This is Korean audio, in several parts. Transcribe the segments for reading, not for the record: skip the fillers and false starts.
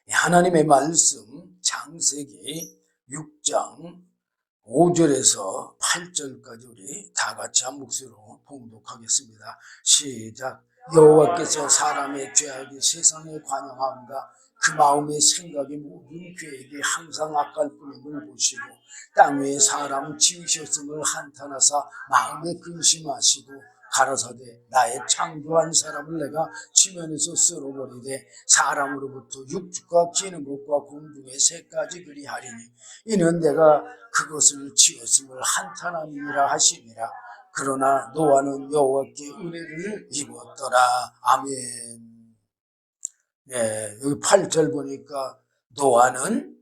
하나님의 말씀 창세기 6장 5절에서 8절까지 우리 다 같이 한 목소리로 봉독하겠습니다. 시작. 여호와께서 사람의 죄악이 세상에 관영하온다. 그 마음의 생각이 모든 계획이 항상 악할 뿐임을 보시고 땅 위에 사람 지으셨음을 한탄하사 마음에 근심하시고 가라사대 나의 창조한 사람을 내가 지면에서 쓸어버리되 사람으로부터 육축과 기는 것과 공중의 새까지 그리하리니 이는 내가 그것을 지었음을 한탄함이라 하시니라. 그러나 노아는 여호와께 은혜를 입었더라. 아멘. 네, 여기 8절 보니까 노아는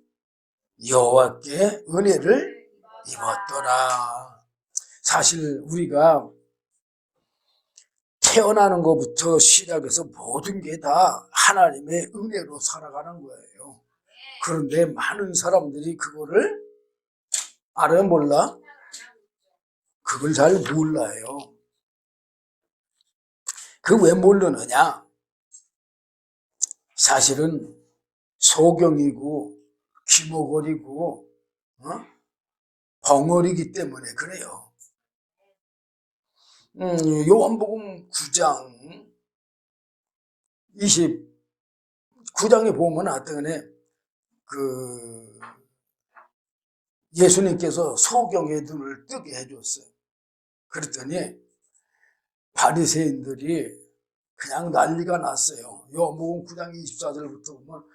여호와께 은혜를 입었더라. 사실 우리가 태어나는 것부터 시작해서 모든 게 다 하나님의 은혜로 살아가는 거예요. 그런데 많은 사람들이 그거를 알아요? 몰라? 그걸 잘 몰라요. 그 왜 모르느냐? 사실은 소경이고 귀머거리고 벙어리기 때문에 그래요. 요한복음 9장 29장에 보면 어떠네, 예수님께서 소경의 눈을 뜨게 해줬어요. 그랬더니 바리새인들이 그냥 난리가 났어요. 요한복음 9장 24절부터 보면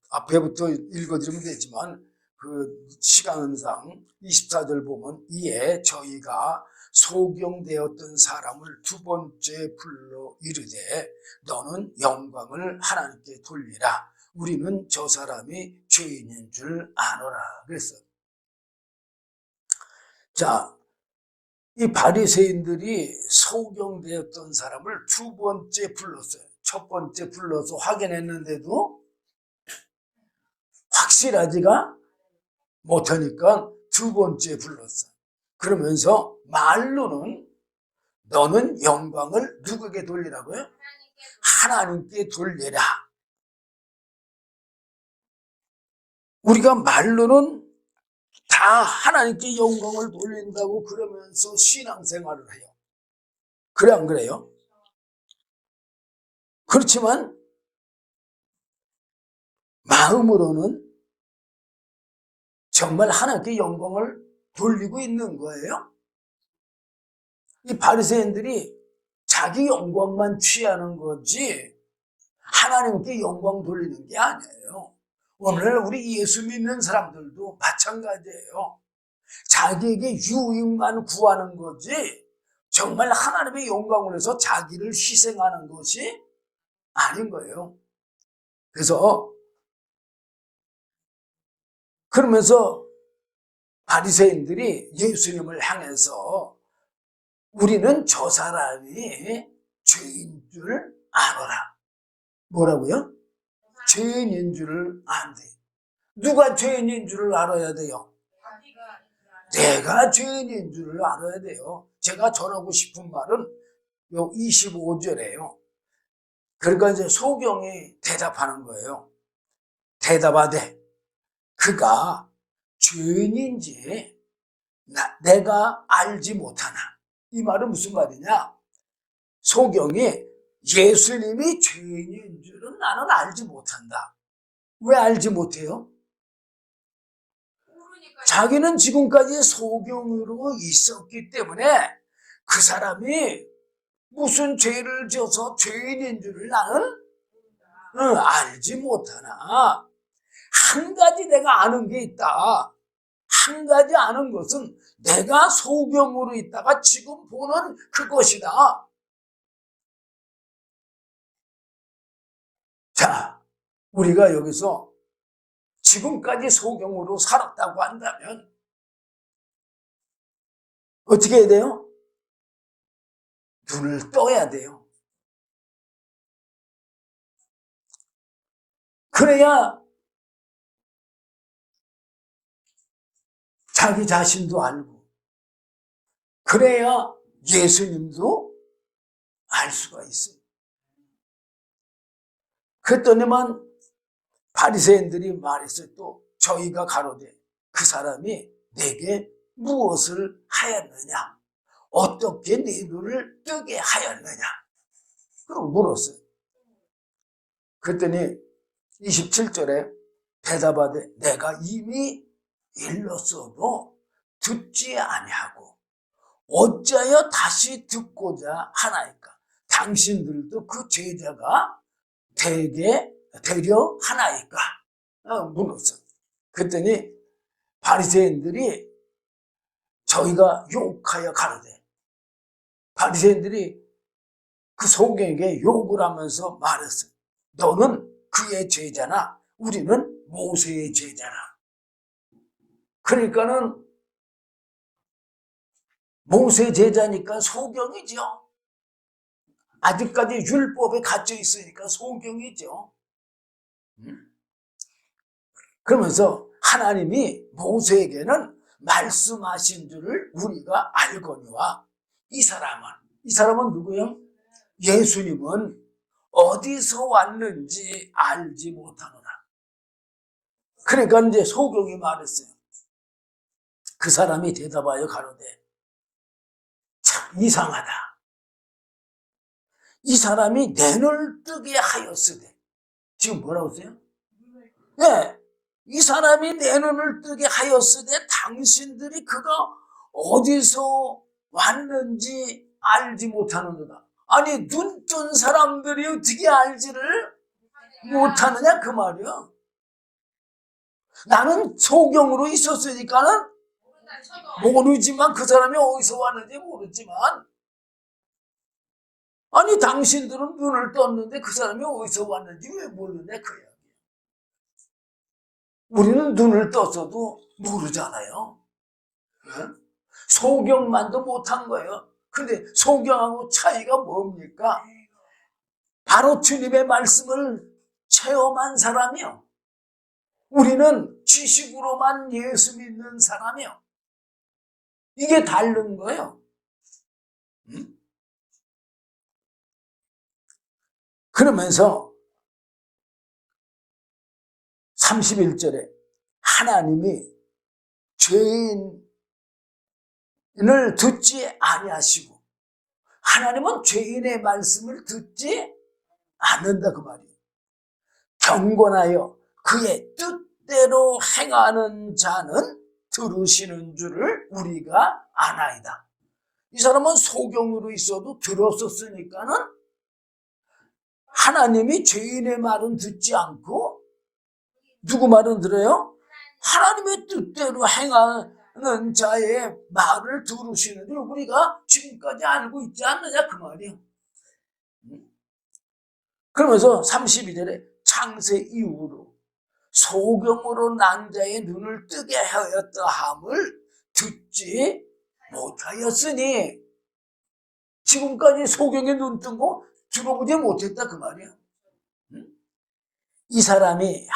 앞에부터 읽어드리면 되지만 그 시간상 24절 보면 이에 저희가 소경되었던 사람을 두 번째 불러 이르되 너는 영광을 하나님께 돌리라. 우리는 저 사람이 죄인인 줄 아노라. 그랬어요. 자, 이 바리새인들이 소경되었던 사람을 두 번째 불렀어요. 첫 번째 불러서 확인했는데도 확실하지가 못하니까 두 번째 불렀어요. 그러면서 말로는 너는 영광을 누구에게 돌리라고요? 하나님께 돌리라. 우리가 말로는 다 하나님께 영광을 돌린다고 그러면서 신앙생활을 해요. 그래 안 그래요? 그렇지만 마음으로는 정말 하나님께 영광을 돌리고 있는 거예요. 이 바리새인들이 자기 영광만 취하는 거지 하나님께 영광 돌리는 게 아니에요. 오늘 우리 예수 믿는 사람들도 마찬가지예요. 자기에게 유익만 구하는 거지 정말 하나님의 영광을 위해서 자기를 희생하는 것이 아닌 거예요. 그래서 그러면서 바리새인들이 예수님을 향해서 우리는 저 사람이 죄인 줄 아노라. 뭐라고요? 죄인인 줄을 안돼. 누가 죄인인 줄을 알아야 돼요? 내가 죄인인 줄을 알아야 돼요. 제가 전하고 싶은 말은 요 25절이에요. 그러니까 이제 소경이 대답하는 거예요. 대답하되 그가 죄인인지 내가 알지 못하나. 이 말은 무슨 말이냐? 소경이 예수님이 죄인인 줄은 나는 알지 못한다. 왜 알지 못해요? 자기는 지금까지 소경으로 있었기 때문에 그 사람이 무슨 죄를 지어서 죄인인 줄을 나는 알지 못하나 한 가지 내가 아는 게 있다. 한 가지 아는 것은 내가 소경으로 있다가 지금 보는 그것이다. 자, 우리가 여기서 지금까지 소경으로 살았다고 한다면 어떻게 해야 돼요? 눈을 떠야 돼요. 그래야 자기 자신도 알고 그래야 예수님도 알 수가 있어요. 그랬더니만 바리새인들이 말했어요. 또 저희가 가로되 그 사람이 내게 무엇을 하였느냐? 어떻게 네 눈을 뜨게 하였느냐? 그럼 물었어요. 그랬더니 27절에 대답하되 내가 이미 일렀어도 듣지 아니하고 어찌하여 다시 듣고자 하나이까? 당신들도 그 제자가 되려 하나이까? 물었어요. 그랬더니 바리새인들이 저희가 욕하여 가로되, 바리새인들이 그 소경에게 욕을 하면서 말했어요. 너는 그의 제자나 우리는 모세의 제자라. 그러니까는 모세 제자니까 소경이죠. 아직까지 율법에 갇혀 있으니까 소경이죠. 그러면서 하나님이 모세에게는 말씀하신 줄을 우리가 알거니와 이 사람은 누구예요? 예수님은 어디서 왔는지 알지 못하노라. 그러니까 이제 소경이 말했어요. 그 사람이 대답하여 가로되 참 이상하다. 이 사람이 내 눈을 뜨게 하였으되, 지금 뭐라고 했어요? 네, 이 사람이 내 눈을 뜨게 하였으되 당신들이 그가 어디서 왔는지 알지 못하는도다. 아니 눈 뜬 사람들이 어떻게 알지를 못하느냐 그 말이야. 나는 소경으로 있었으니까는 모르지만 그 사람이 어디서 왔는지 모르지만, 아니 당신들은 눈을 떴는데 그 사람이 어디서 왔는지 왜 모르냐 그 이야기야. 우리는 눈을 떴어도 모르잖아요. 소경만도 못한 거예요. 근데 소경하고 차이가 뭡니까? 바로 주님의 말씀을 체험한 사람이요. 우리는 지식으로만 예수 믿는 사람이요. 이게 다른 거예요. 그러면서 31절에 하나님이 죄인을 듣지 아니하시고, 하나님은 죄인의 말씀을 듣지 않는다 그 말이에요. 경건하여 그의 뜻대로 행하는 자는 들으시는 줄을 우리가 아나이다. 이 사람은 소경으로 있어도 들었었으니까는 하나님이 죄인의 말은 듣지 않고 누구 말은 들어요? 하나님의 뜻대로 행하는 자의 말을 들으시는 줄 우리가 지금까지 알고 있지 않느냐 그 말이에요. 그러면서 32절에 창세 이후로 소경으로 난 자의 눈을 뜨게 하였다 함을 듣지 못하였으니, 지금까지 소경에 눈 뜬 거 들어보지 못했다 그 말이야. 이 사람이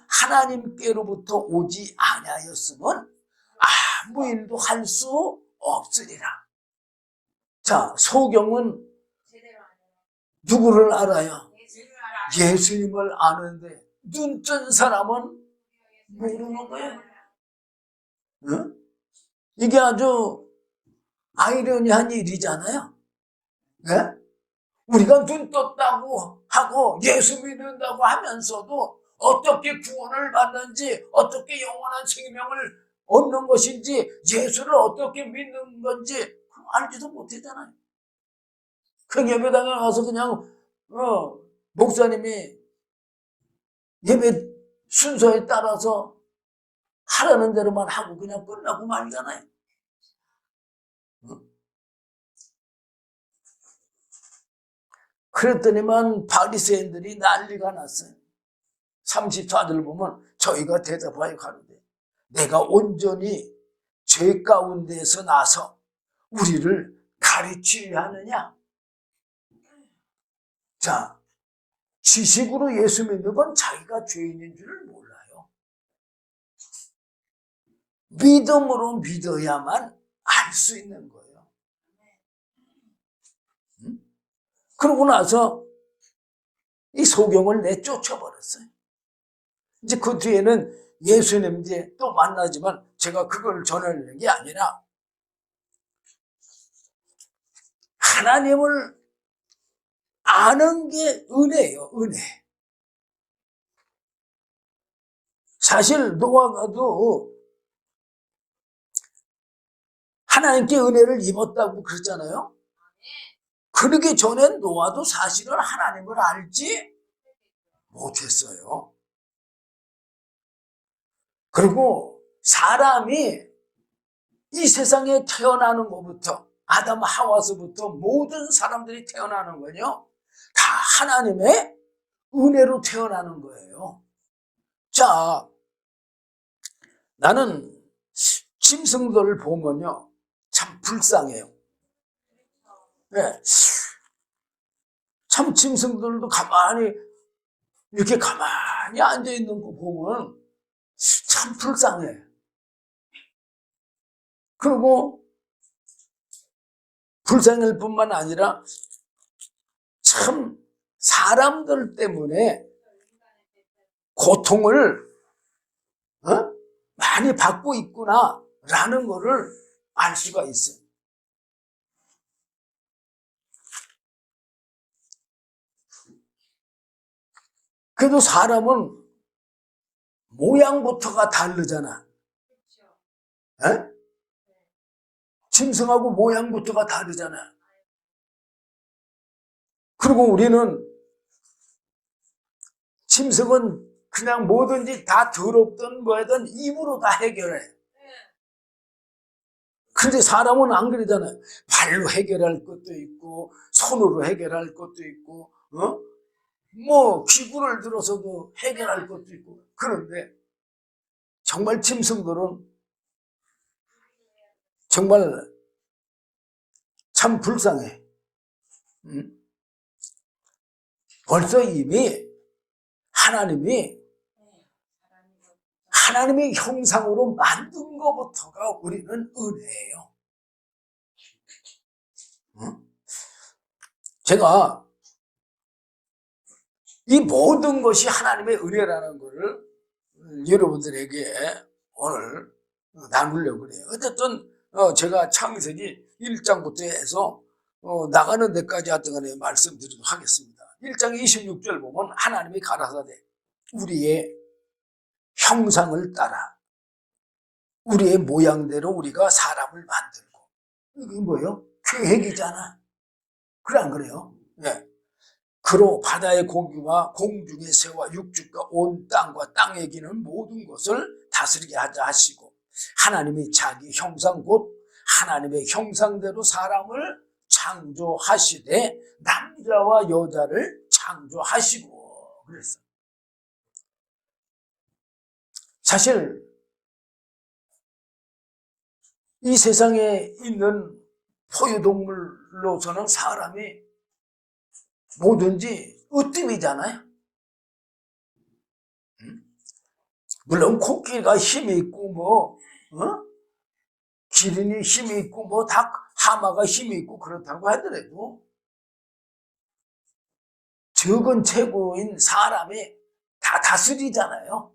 하나님께로부터 오지 아니하였으면 아무 일도 할 수 없으리라. 자, 소경은 누구를 알아요? 예수님을 아는데 눈 뜬 사람은 모르는 거예요. 응? 이게 아주 아이러니한 일이잖아요. 네? 우리가 눈 떴다고 하고 예수 믿는다고 하면서도 어떻게 구원을 받는지, 어떻게 영원한 생명을 얻는 것인지, 예수를 어떻게 믿는 건지 알지도 못했잖아요. 그 예배당에 와서 그냥 목사님이 예배 순서에 따라서 하라는 대로만 하고 그냥 끝나고 말잖아요. 그랬더니만 바리새인들이 난리가 났어요. 34절 보면 저희가 대답하여 가로되 내가 온전히 죄 가운데서 나서 우리를 가르치려 하느냐. 자, 지식으로 예수 믿는 건 자기가 죄인인 줄을 몰라요. 믿음으로 믿어야만 알 수 있는 거예요. 그러고 나서 이 소경을 내쫓아버렸어요. 이제 그 뒤에는 예수님 이제 또 만나지만 제가 그걸 전하는 게 아니라 하나님을 아는 게 은혜예요, 은혜. 사실 노아가도 하나님께 은혜를 입었다고 그러잖아요. 그러기 전엔 노아도 사실은 하나님을 알지 못했어요. 그리고 사람이 이 세상에 태어나는 것부터 아담 하와서부터 모든 사람들이 태어나는 건요 다 하나님의 은혜로 태어나는 거예요. 자, 나는 짐승들을 보면요 참 불쌍해요. 네. 참 짐승들도 가만히 이렇게 가만히 앉아있는 거 보면 참 불쌍해. 그리고 불쌍할 뿐만 아니라 참 사람들 때문에 고통을 많이 받고 있구나라는 거를 알 수가 있어요. 그래도 사람은 모양부터가 다르잖아. 에? 짐승하고 모양부터가 다르잖아. 그리고 우리는 짐승은 그냥 뭐든지 다 더럽든 뭐든 입으로 다 해결해. 근데 사람은 안 그러잖아요. 발로 해결할 것도 있고 손으로 해결할 것도 있고 뭐 기구를 들어서도 해결할 것도 있고. 그런데 정말 짐승들은 정말 참 불쌍해. 벌써 이미 하나님의 형상으로 만든 것부터가 우리는 은혜예요. 제가 이 모든 것이 하나님의 은혜라는 것을 여러분들에게 오늘 나누려고 그래요. 어쨌든 제가 창세기 1장부터 해서 나가는 데까지 하여튼 간에 말씀드리도록 하겠습니다. 1장 26절 보면 하나님이 가라사대 우리의 형상을 따라 우리의 모양대로 우리가 사람을 만들고. 이게 뭐예요? 계획이잖아. 그래 안 그래요? 네. 그로 바다의 고기와 공중의 새와 육축과 온 땅과 땅에 기는 모든 것을 다스리게 하자 하시고 하나님이 자기 형상 곧 하나님의 형상대로 사람을 창조하시되 남자와 여자를 창조하시고 그랬어요. 사실 이 세상에 있는 포유동물로서는 사람이 뭐든지 으뜸이잖아요. 물론 코끼리가 힘이 있고 기린이 힘이 있고 닭, 하마가 힘이 있고 그렇다고 하더라도 적은 최고인 사람이 다 다스리잖아요.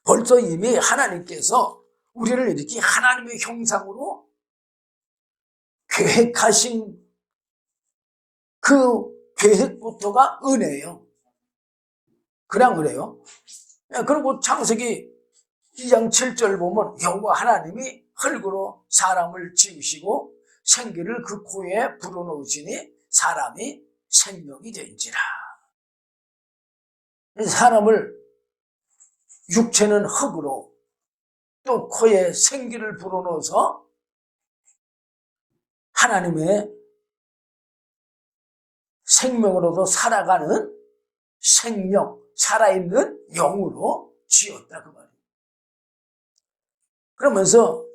벌써 이미 하나님께서 우리를 이렇게 하나님의 형상으로 계획하신 그 계획부터가 은혜예요. 그냥 그래요. 그리고 창세기 2장 7절 보면 여호와 하나님이 흙으로 사람을 지으시고 생기를 그 코에 불어넣으시니 사람이 생명이 된지라. 사람을 육체는 흙으로 또 코에 생기를 불어넣어서 하나님의 생명으로도 살아가는 생명, 살아있는 영으로 지었다 그 말이에요. 그러면서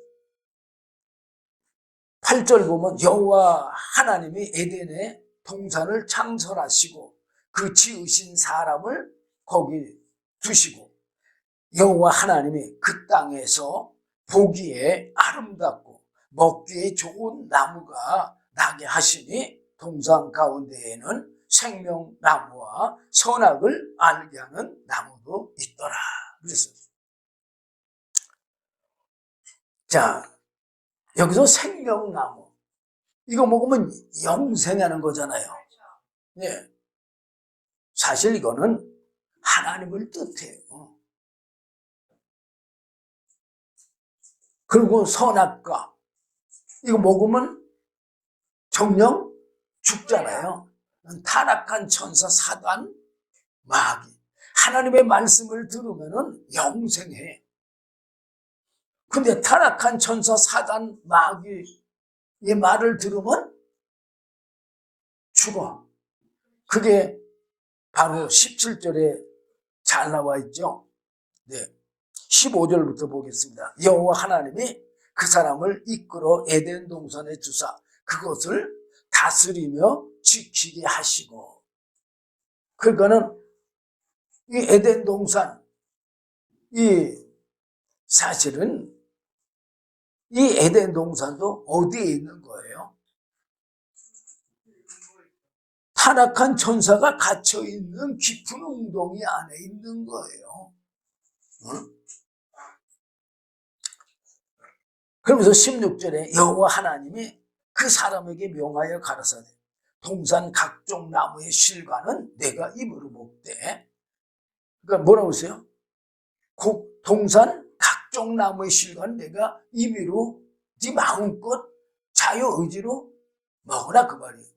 8절 보면 여호와 하나님이 에덴에 동산을 창설하시고 그 지으신 사람을 거기 두시고 여호와 하나님이 그 땅에서 보기에 아름답고 먹기에 좋은 나무가 나게 하시니 동산 가운데에는 생명나무와 선악을 알게 하는 나무도 있더라. 그랬어요. 자, 여기서 생명나무. 이거 먹으면 영생하는 거잖아요. 네. 사실 이거는 하나님을 뜻해요. 그리고 선악과. 이거 먹으면 정령 죽잖아요. 타락한 천사 사단 마귀. 하나님의 말씀을 들으면 영생해. 근데 타락한 천사 사단 마귀의 말을 들으면 죽어. 그게 바로 17절에 잘 나와 있죠. 네. 15절부터 보겠습니다. 여호와 하나님이 그 사람을 이끌어 에덴 동산에 두사 그것을 다스리며 지키게 하시고. 그러니까는 이 에덴 동산, 사실은 이 에덴 동산도 어디에 있는 거예요? 타락한 천사가 갇혀있는 깊은 웅덩이 안에 있는 거예요. 그러면서 16절에 여호와 하나님이 그 사람에게 명하여 가라사대 동산 각종 나무의 실과는 내가 입으로 먹되. 그러니까 뭐라고 했어요? 동산 각종 나무의 실과는 내가 임의로 네 마음껏 자유의지로 먹으라 그 말이에요.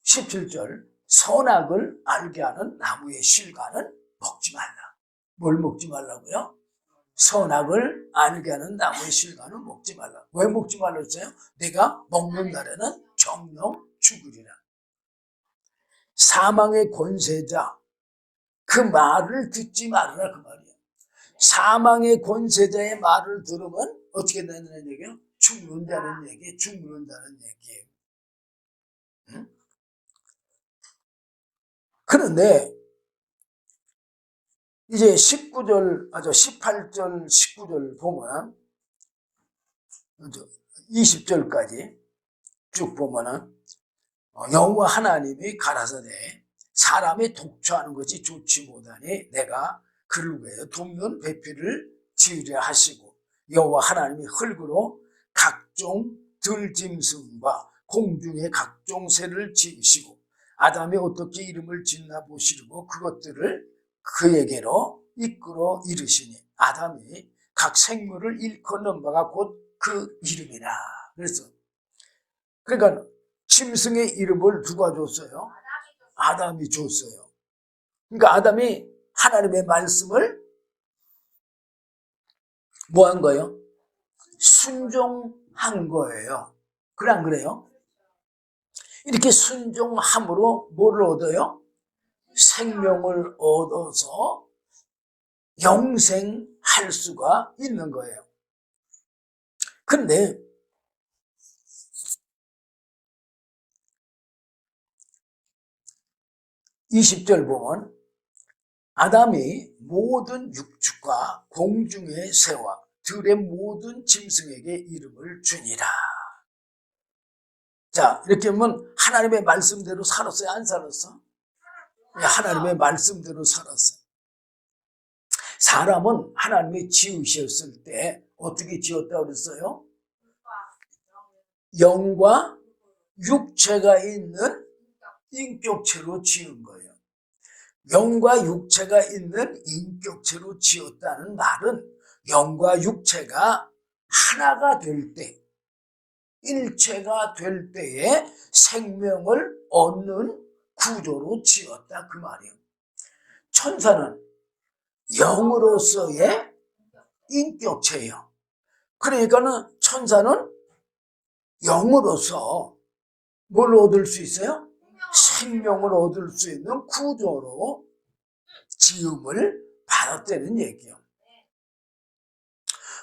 17절 선악을 알게 하는 나무의 실과는 먹지 말라. 뭘 먹지 말라고요? 선악을 알게 하는 나무의 실과는 먹지 말라. 왜 먹지 말라 했어요? 내가 먹는 날에는 정령 죽으리라. 사망의 권세자 그 말을 듣지 말으라 그 말이에요. 사망의 권세자의 말을 들으면 어떻게 되는 얘기예요? 죽는다는 얘기, 죽는다는 얘기예요. 응? 그런데 이제 18절, 19절 보면 20절까지 쭉 보면은 여호와 하나님이 가라사대 사람이 독초하는 것이 좋지 못하니 내가 그를 위하여 돕는 배필을 지으려 하시고 여호와 하나님이 흙으로 각종 들짐승과 공중의 각종 새를 지으시고 아담이 어떻게 이름을 짓나 보시려고 그것들을 그에게로 이끌어 이르시니 아담이 각 생물을 일컫는 바가 곧 그 이름이라. 그러니까 짐승의 이름을 누가 줬어요? 아담이 줬어요. 그러니까 아담이 하나님의 말씀을 뭐 한 거예요? 순종한 거예요. 그래 안 그래요? 이렇게 순종함으로 뭐를 얻어요? 생명을 얻어서 영생할 수가 있는 거예요. 근데 20절 보면 아담이 모든 육축과 공중의 새와 들의 모든 짐승에게 이름을 주니라. 자, 이렇게 하면 하나님의 말씀대로 살았어요? 안 살았어? 하나님의 말씀대로 살았어요. 사람은 하나님이 지으셨을 때 어떻게 지었다고 그랬어요? 영과 육체가 있는 인격체로 지은 거예요. 영과 육체가 있는 인격체로 지었다는 말은 영과 육체가 하나가 될 때, 일체가 될 때에 생명을 얻는 구조로 지었다 그 말이에요. 천사는 영으로서의 인격체예요. 그러니까는 천사는 영으로서 뭘 얻을 수 있어요? 생명을 얻을 수 있는 구조로 지음을 받았다는 얘기예요.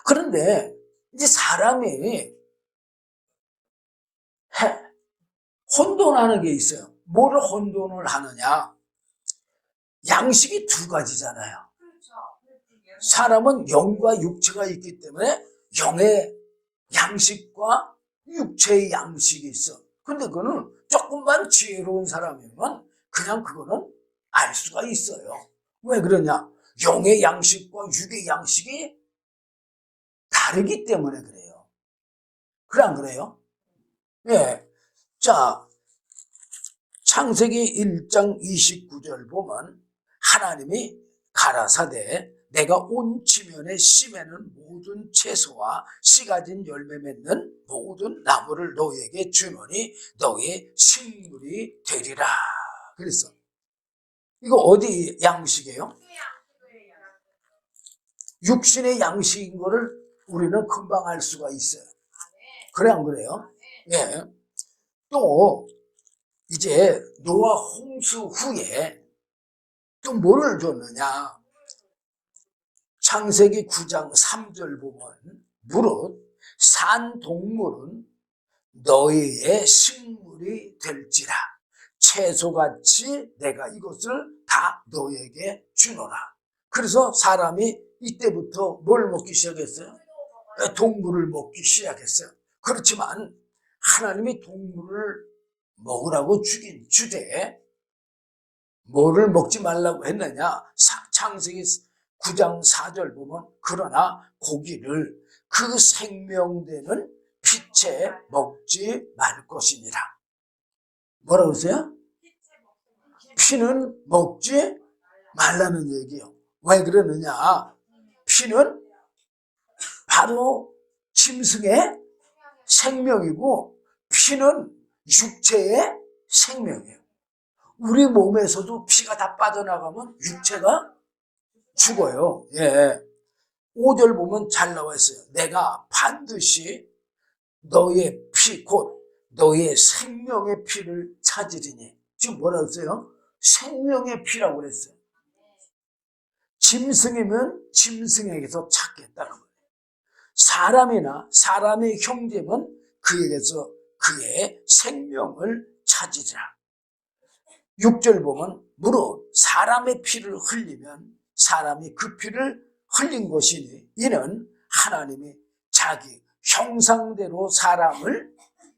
그런데 이제 사람이 혼돈하는 게 있어요. 뭐를 혼돈을 하느냐? 양식이 두 가지잖아요. 사람은 영과 육체가 있기 때문에 영의 양식과 육체의 양식이 있어. 근데 그거는 조금만 지혜로운 사람이면 그냥 그거는 알 수가 있어요. 왜 그러냐? 영의 양식과 육의 양식이 다르기 때문에 그래요. 그래 안 그래요? 예. 자, 창세기 1장 29절 보면 하나님이 가라사대 내가 온 지면에 씨매는 모든 채소와 씨 가진 열매 맺는 모든 나무를 너희에게 주노니 너희의 식물이 되리라. 그랬어. 이거 어디 양식이에요? 육신의 양식인 거를 우리는 금방 알 수가 있어요. 그래 안 그래요? 예. 또 이제 노아 홍수 후에 또 뭐를 줬느냐? 창세기 9장 3절 보면 무릇 산 동물은 너희의 식물이 될지라 채소같이 내가 이것을 다 너희에게 주노라. 그래서 사람이 이때부터 뭘 먹기 시작했어요? 동물을 먹기 시작했어요. 그렇지만 하나님이 동물을 먹으라고 주되 뭐를 먹지 말라고 했느냐? 창세기 9장 4절 보면 그러나 고기를 그 생명되는 피채 먹지 말 것이니라. 뭐라고 했어요? 피는 먹지 말라는 얘기예요. 왜 그러느냐? 피는 바로 짐승의 생명이고 피는 육체의 생명이에요. 우리 몸에서도 피가 다 빠져나가면 육체가 죽어요. 예. 5절 보면 잘 나와 있어요. 내가 반드시 너의 피, 곧 너의 생명의 피를 찾으리니. 지금 뭐라고 했어요? 생명의 피라고 그랬어요. 짐승이면 짐승에게서 찾겠다는 거예요. 사람이나 사람의 형제면 그에게서 그의 생명을 찾으리라. 6절 보면 무릇 사람의 피를 흘리면 사람이 그 피를 흘린 것이니 이는 하나님이 자기 형상대로 사람을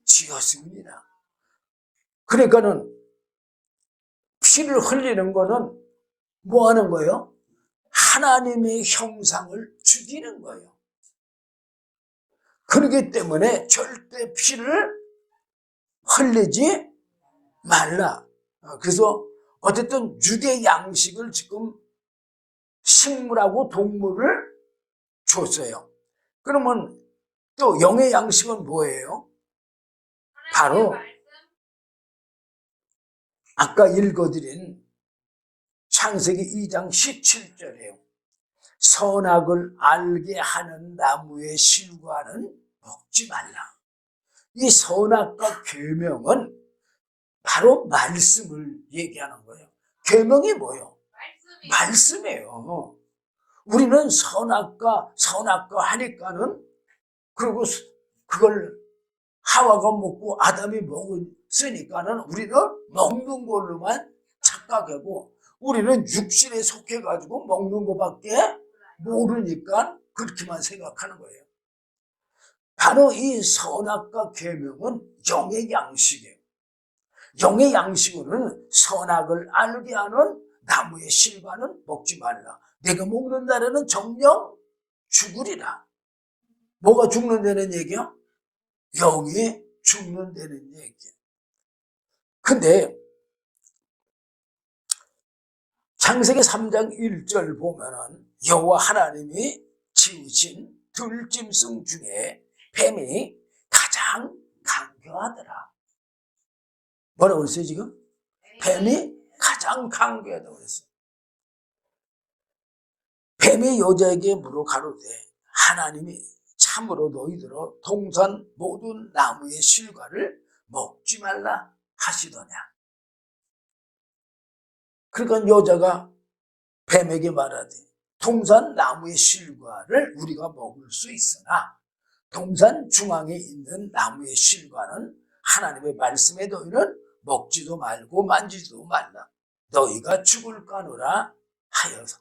지었습니다. 그러니까는 피를 흘리는 거는 뭐 하는 거예요? 하나님의 형상을 죽이는 거예요. 그렇기 때문에 절대 피를 흘리지 말라. 그래서 어쨌든 육의 양식을 지금 식물하고 동물을 줬어요. 그러면 또 영의 양식은 뭐예요? 바로 아까 읽어드린 창세기 2장 17절이에요. 선악을 알게 하는 나무의 실과는 먹지 말라. 이 선악과 계명은 바로 말씀을 얘기하는 거예요. 계명이 뭐예요? 말씀이에요. 우리는 선악과 하니까는 그리고 그걸 하와가 먹고 아담이 먹었으니까는 우리는 먹는 걸로만 착각하고 우리는 육신에 속해가지고 먹는 것밖에 모르니까 그렇게만 생각하는 거예요. 바로 이 선악과 계명은 영의 양식이에요. 영의 양식으로는 선악을 알게 하는 나무의 실과는 먹지 말라. 내가 먹는 날에는 정녕 죽으리라. 뭐가 죽는다는 얘기야? 영이 죽는다는 얘기야. 근데 창세기 3장 1절 보면은 여호와 하나님이 지으신 들짐승 중에 뱀이 가장 강교하더라. 뭐라고 그랬어요 지금? 뱀이 가장 강교하다고 그랬어요. 뱀이 여자에게 물어 가로되 하나님이 참으로 너희들어 동산 모든 나무의 실과를 먹지 말라 하시더냐. 그러니까 여자가 뱀에게 말하되 동산 나무의 실과를 우리가 먹을 수 있으나 동산 중앙에 있는 나무의 실과는 하나님의 말씀에 너희는 먹지도 말고 만지지도 말라. 너희가 죽을까노라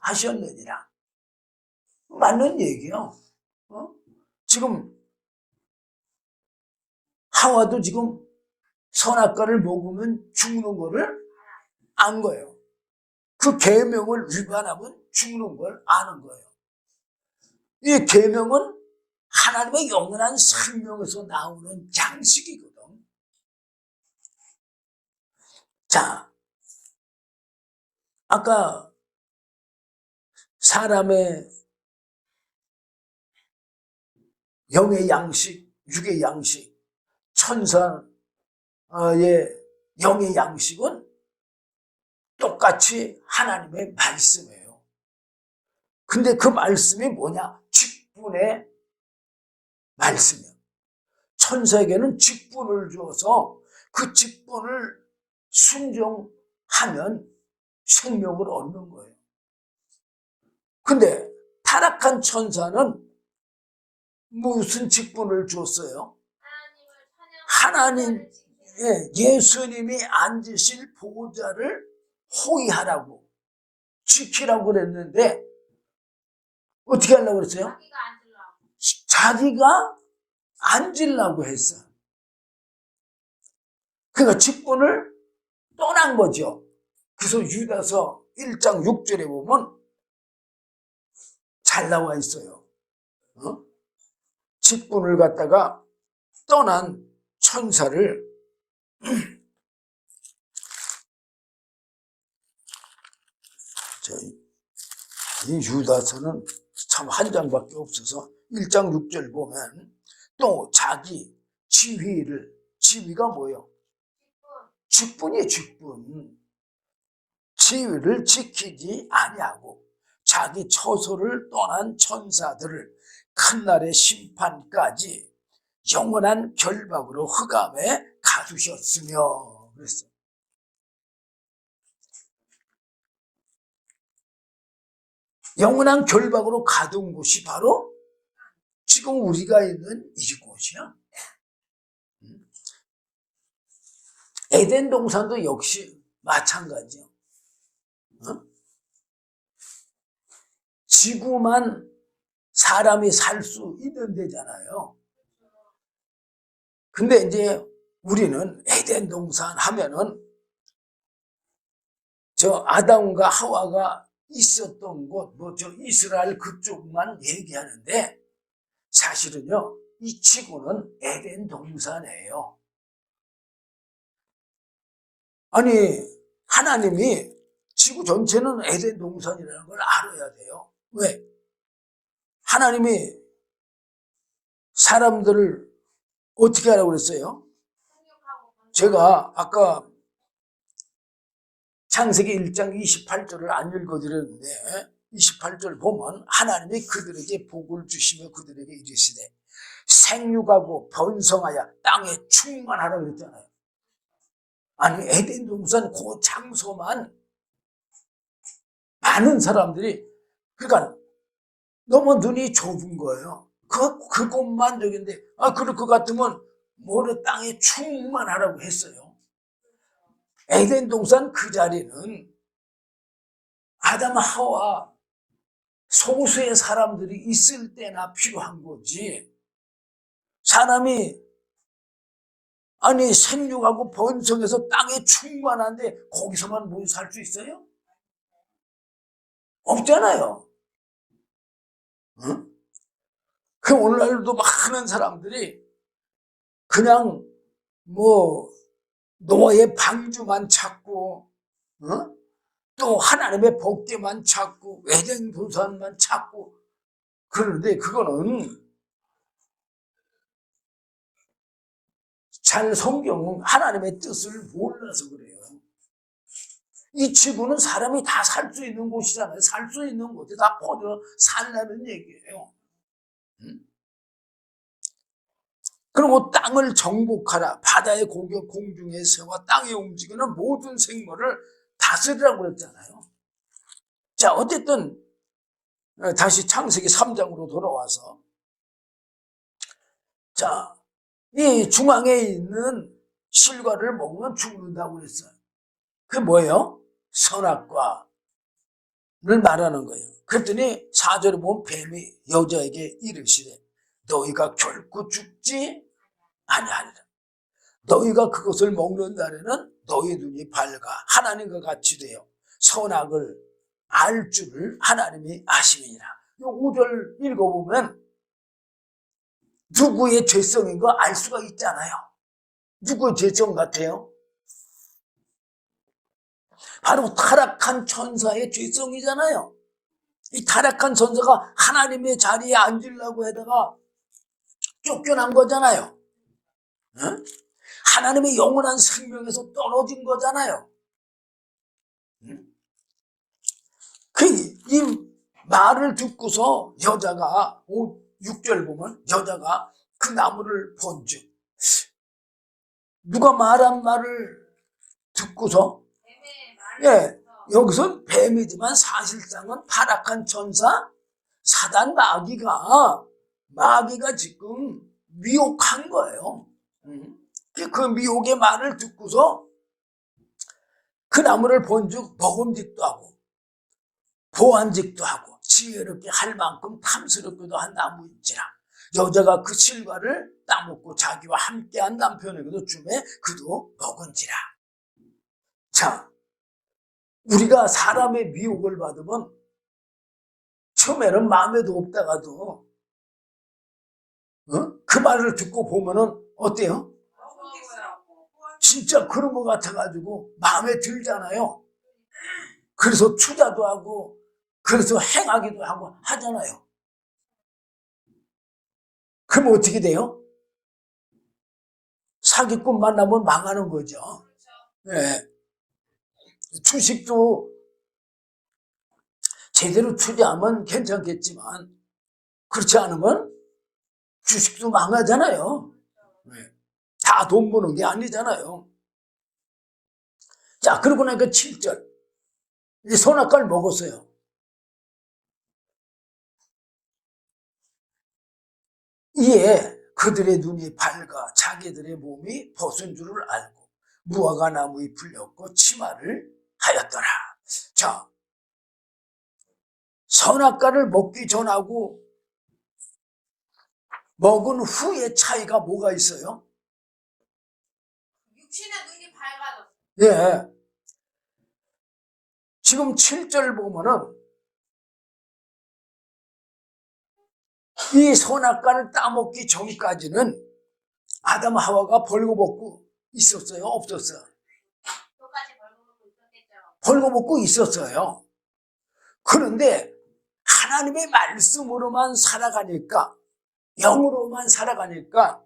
하셨느니라. 맞는 얘기요. 지금 하와도 지금 선악과를 먹으면 죽는 거를 안 거예요. 그 계명을 위반하면 죽는 걸 아는 거예요. 이 계명은 하나님의 영원한 생명에서 나오는 양식이거든. 자, 아까 사람의 영의 양식, 육의 양식, 천사의 영의 양식은 똑같이 하나님의 말씀이에요. 근데 그 말씀이 뭐냐? 직분의 말씀이에요. 천사에게는 직분을 주어서 그 직분을 순종하면 생명을 얻는 거예요. 근데 타락한 천사는 무슨 직분을 줬어요? 하나님, 예수님이 앉으실 보좌를 호위하라고, 지키라고 그랬는데 어떻게 하려고 그랬어요? 자기가 앉으려고 했어. 그러니까 직분을 떠난 거죠. 그래서 유다서 1장 6절에 보면 잘 나와 있어요. 직분을 갖다가 떠난 천사를 이 유다서는 참 한 장밖에 없어서 1장 6절 보면 또 자기 지위가 뭐예요? 직분이에요. 직분. 지위를 지키지 아니하고 자기 처소를 떠난 천사들을 큰 날의 심판까지 영원한 결박으로 흑암에 가두셨으며 그랬어요. 영원한 결박으로 가둔 곳이 바로 지금 우리가 있는 이곳이야. 에덴 동산도 역시 마찬가지요. 지구만 사람이 살 수 있는 데잖아요. 근데 이제 우리는 에덴 동산 하면은 저 아담과 하와가 있었던 곳, 저 이스라엘 그쪽만 얘기하는데 사실은요, 이 지구는 에덴 동산이에요. 아니, 하나님이 지구 전체는 에덴 동산이라는 걸 알아야 돼요. 왜? 하나님이 사람들을 어떻게 하라고 그랬어요? 제가 아까 창세기 1장 28절을 안 읽어드렸는데 28절 보면 하나님이 그들에게 복을 주시며 그들에게 이르시되 생육하고 번성하여 땅에 충만하라 그랬잖아요. 아니 에덴 동산 그 장소만 많은 사람들이 그러니까 너무 눈이 좁은 거예요. 그곳만 저긴데 그럴 것 같으면 모래 땅에 충만하라고 했어요. 에덴 동산 그 자리는 아담 하와 소수의 사람들이 있을 때나 필요한 거지. 사람이 생육하고 번성해서 땅에 충만한데 거기서만 모여 살 수 있어요? 없잖아요. 응? 그 오늘날도 많은 사람들이 그냥 노아의 방주만 찾고 또 하나님의 복대만 찾고 에덴 동산만 찾고 그러는데 그거는 잘 성경은 하나님의 뜻을 몰라서 그래요. 이 지구는 사람이 다 살 수 있는 곳이잖아요. 살 수 있는 곳에 다 퍼져 살라는 얘기예요. 그리고 땅을 정복하라. 바다의 고겨 공중의 새와 땅에 움직이는 모든 생물을 다스리라고 그랬잖아요. 자, 어쨌든 다시 창세기 3장으로 돌아와서 자, 이 중앙에 있는 실과를 먹으면 죽는다고 그랬어요. 그게 뭐예요? 선악과를 말하는 거예요. 그랬더니 4절에 보면 뱀이 여자에게 이르시되 너희가 결코 죽지 아니하리라. 너희가 그것을 먹는 날에는 너희 눈이 밝아 하나님과 같이 되어 선악을 알 줄을 하나님이 아심이니라. 이 5절 읽어보면 누구의 죄성인 거 알 수가 있잖아요. 누구의 죄성 같아요? 바로 타락한 천사의 죄성이잖아요. 이 타락한 천사가 하나님의 자리에 앉으려고 하다가 쫓겨난 거잖아요. 응? 하나님의 영원한 생명에서 떨어진 거잖아요. 응? 이 말을 듣고서 여자가 6절 보면 여자가 그 나무를 본즉 누가 말한 말을 듣고서 여기서 뱀이지만 사실상은 타락한 천사 사단 마귀가 지금 미혹한 거예요. 그 미혹의 말을 듣고서 그 나무를 본즉 먹음직도 하고 보안직도 하고 지혜롭게 할 만큼 탐스럽기도 한 나무인지라 여자가 그 실과를 따먹고 자기와 함께한 남편에게도 주매 그도 먹은지라. 자, 우리가 사람의 미혹을 받으면 처음에는 마음에도 없다가도 그 말을 듣고 보면은 어때요? 진짜 그런 것 같아가지고 마음에 들잖아요. 그래서 투자도 하고 그래서 행하기도 하고 하잖아요. 그럼 어떻게 돼요? 사기꾼 만나면 망하는 거죠. 네. 주식도 제대로 투자하면 괜찮겠지만 그렇지 않으면 주식도 망하잖아요. 네. 다 돈 버는 게 아니잖아요. 자, 그러고 나니까 7절. 이제 선악과를 먹었어요. 이에 그들의 눈이 밝아 자기들의 몸이 벗은 줄을 알고 무화과 나무에 풀렸고 치마를 하였더라. 자, 선악과를 먹기 전하고 먹은 후의 차이가 뭐가 있어요? 육신의 눈이 밝아졌어. 예. 지금 7절 보면은 이 선악과를 따먹기 전까지는 아담 하와가 벌거벗고 있었어요? 없었어요? 똑같이 벌거벗고 있었겠죠. 벌거벗고 있었어요. 그런데 하나님의 말씀으로만 살아가니까 영으로만 살아가니까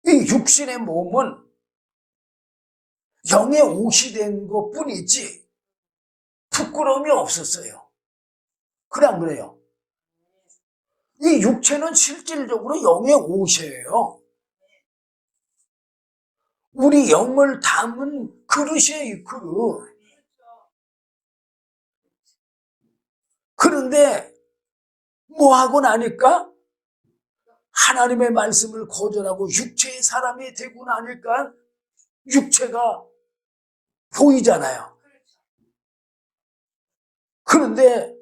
이 육신의 몸은 영의 옷이 된 것뿐이지 부끄러움이 없었어요. 그래 안 그래요? 이 육체는 실질적으로 영의 옷이에요. 우리 영을 담은 그릇이에요, 이 그릇. 그런데 뭐 하고 나니까 하나님의 말씀을 거절하고 육체의 사람이 되고 나니까 육체가 보이잖아요. 그런데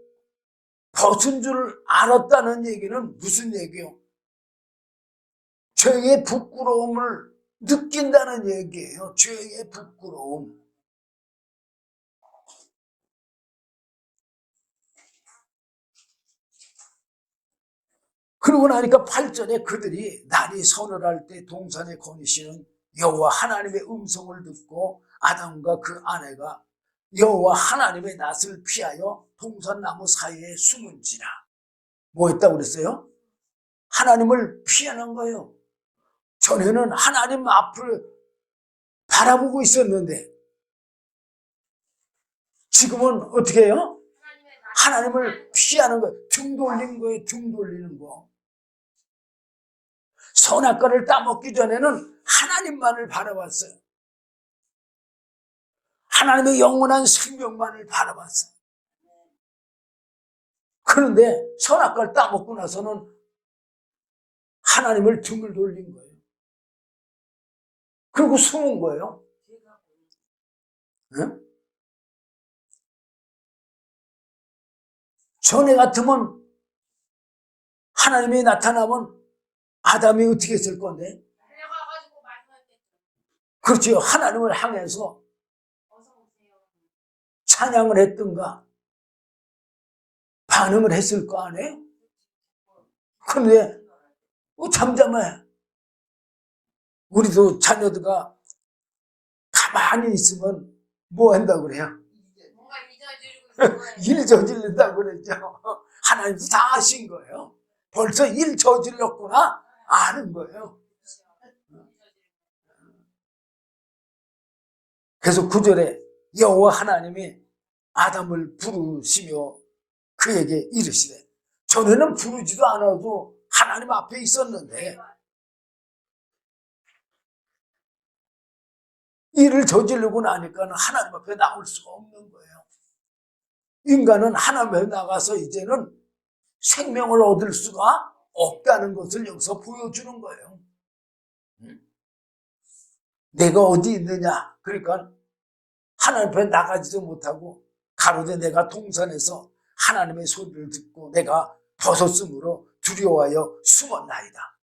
벗은 줄 알았다는 얘기는 무슨 얘기예요? 죄의 부끄러움을 느낀다는 얘기예요. 죄의 부끄러움. 그러고 나니까 8절에 그들이 날이 서늘할 때 동산에 거니시는 여호와 하나님의 음성을 듣고 아담과 그 아내가 여호와 하나님의 낯을 피하여 동산나무 사이에 숨은지라. 뭐 했다고 그랬어요? 하나님을 피하는 거예요. 전에는 하나님 앞을 바라보고 있었는데 지금은 어떻게 해요? 하나님을 피하는 거예요. 등 돌린 거예요. 등 돌리는 거. 선악과를 따먹기 전에는 하나님만을 바라봤어요. 하나님의 영원한 생명만을 바라봤어요. 그런데 선악과를 따먹고 나서는 하나님을 등을 돌린 거예요. 그리고 숨은 거예요. 응? 전에 같으면 하나님이 나타나면 아담이 어떻게 했을 건데? 달려가가지고 말씀했겠죠. 그렇죠. 하나님을 향해서 어서 오세요. 찬양을 했던가 반응을 했을 거 아니에요? 그런데 잠잠해. 우리도 자녀들과 가만히 있으면 뭐 한다고 그래요? 뭔가 잊어지고 있어요. 일 저지른다고 그랬죠. 하나님도 다 아신 거예요. 벌써 일 저질렀구나 아는 거예요. 그래서 9절에 여호와 하나님이 아담을 부르시며 그에게 이르시되, 전에는 부르지도 않아도 하나님 앞에 있었는데 일을 저지르고 나니까 하나님 앞에 나올 수가 없는 거예요. 인간은 하나님 앞에 나가서 이제는 생명을 얻을 수가 없다는 것을 여기서 보여주는 거예요. 내가 어디 있느냐? 그러니까 하나님 앞에 나가지도 못하고 가로되 내가 동산에서 하나님의 소리를 듣고 내가 벗었으므로 두려워하여 숨었나이다.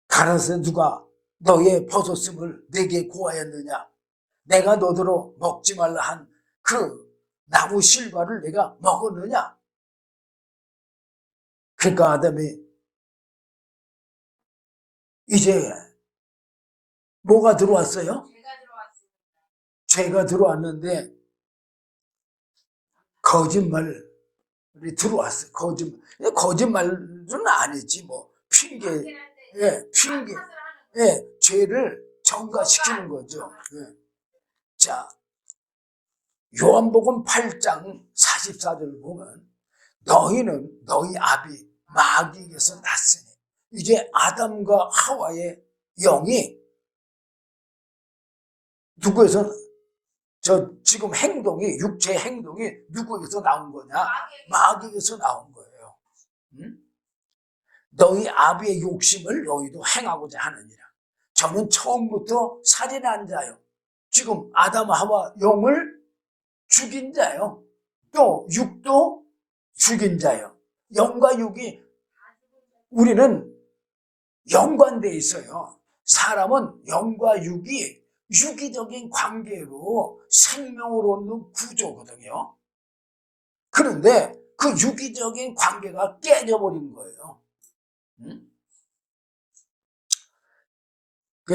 가로되 누가 너의 벗었음을 내게 고하였느냐? 내가 너더러 먹지 말라 한 그 나무 실과를 내가 먹었느냐? 그러니까 아담이 이제 뭐가 들어왔어요? 제가 들어왔습니다. 죄가 들어왔는데 거짓말이 들어왔어요. 거짓말은 아니지 뭐 핑계, 핑계, 죄를 전가시키는 거죠. 자, 요한복음 8장 44절을 보면 너희는 너희 아비 마귀에게서 났으니, 이제 아담과 하와의 영이 누구에서 지금 행동이, 육체 행동이 누구에게서 나온 거냐? 마귀에게서 나온 거예요. 너희 아비의 욕심을 너희도 행하고자 하느니라. 저는 처음부터 살인한 자요, 지금 아담 하와 영을 죽인 자요, 또 육도 죽인 자요. 영과 육이 우리는 연관되어 있어요. 사람은 영과 육이 유기적인 관계로 생명을 얻는 구조거든요. 그런데 그 유기적인 관계가 깨져버린 거예요.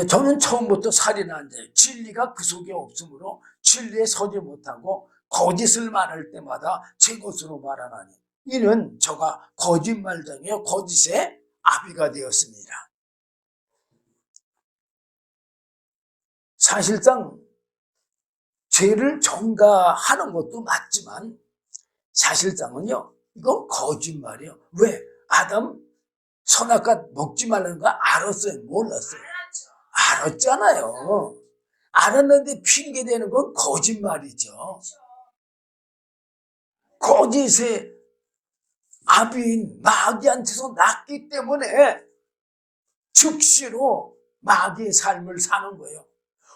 저는 처음부터 살인한 자예요. 진리가 그 속에 없으므로 진리에 서지 못하고 거짓을 말할 때마다 제 것으로 말하나니 이는 저가 거짓말쟁이요 거짓의 아비가 되었습니다. 사실상 죄를 전가하는 것도 맞지만 사실상은요, 이건 거짓말이에요. 왜? 아담 선악과 먹지 말라는 거 알았어요? 몰랐어요? 알았잖아요. 알았는데 핑계대는 건 거짓말이죠. 거짓의 아비인 마귀한테서 났기 때문에 즉시로 마귀의 삶을 사는 거예요.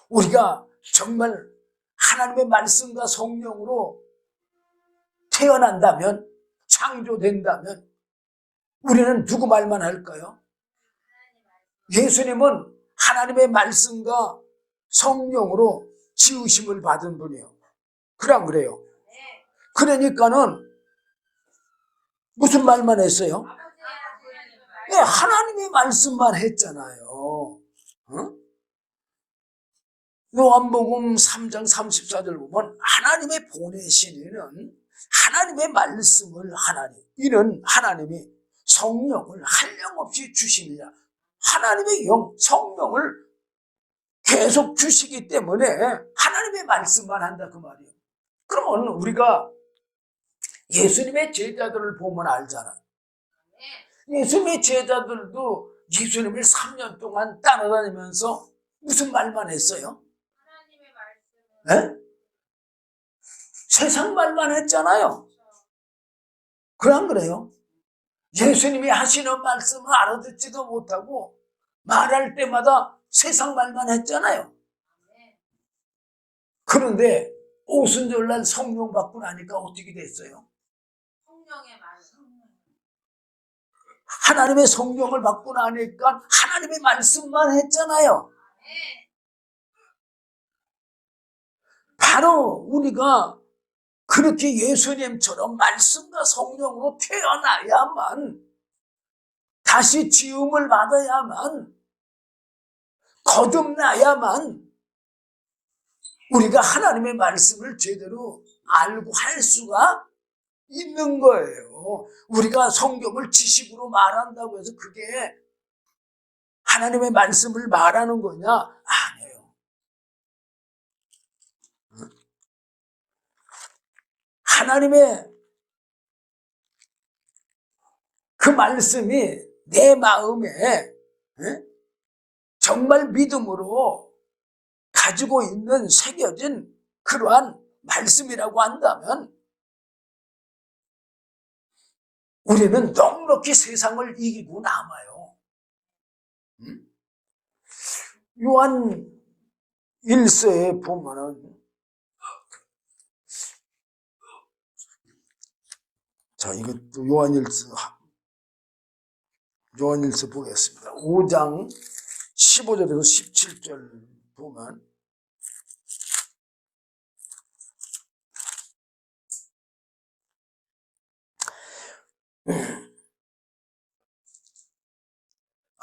우리가 정말 하나님의 말씀과 성령으로 태어난다면, 창조된다면 우리는 누구 말만 할까요? 예수님은 하나님의 말씀과 성령으로 지으심을 받은 분이에요. 그냥 그래요. 그러니까는 무슨 말만 했어요? 네, 하나님의 말씀만 했잖아요. 응? 요한복음 3장 34절 보면 하나님의 보내신 이는 하나님의 말씀을 이는 하나님이 성령을 한량없이 주시느냐. 하나님의 영, 성령을 계속 주시기 때문에 하나님의 말씀만 한다 그 말이에요. 그러면 우리가 예수님의 제자들을 보면 알잖아. 예수님의 제자들도 예수님을 3년 동안 따라다니면서 무슨 말만 했어요? 하나님의 말씀을. 네? 세상 말만 했잖아요. 그냥 그래요. 예수님이 하시는 말씀을 알아듣지도 못하고 말할 때마다 세상 말만 했잖아요. 그런데 오순절날 성령 받고 나니까 어떻게 됐어요? 성령의 말씀. 하나님의 성령을 받고 나니까 하나님의 말씀만 했잖아요. 바로 우리가 그렇게 예수님처럼 말씀과 성령으로 태어나야만, 다시 지음을 받아야만, 거듭나야만 우리가 하나님의 말씀을 제대로 알고 할 수가 있는 거예요. 우리가 성경을 지식으로 말한다고 해서 그게 하나님의 말씀을 말하는 거냐? 아니에요. 하나님의 그 말씀이 내 마음에 정말 믿음으로 가지고 있는 새겨진 그러한 말씀이라고 한다면 우리는 넉넉히 세상을 이기고 남아요. 요한 1서에 보면은, 자, 이것도 요한 1서 보겠습니다. 5장 15절에서 17절 보면,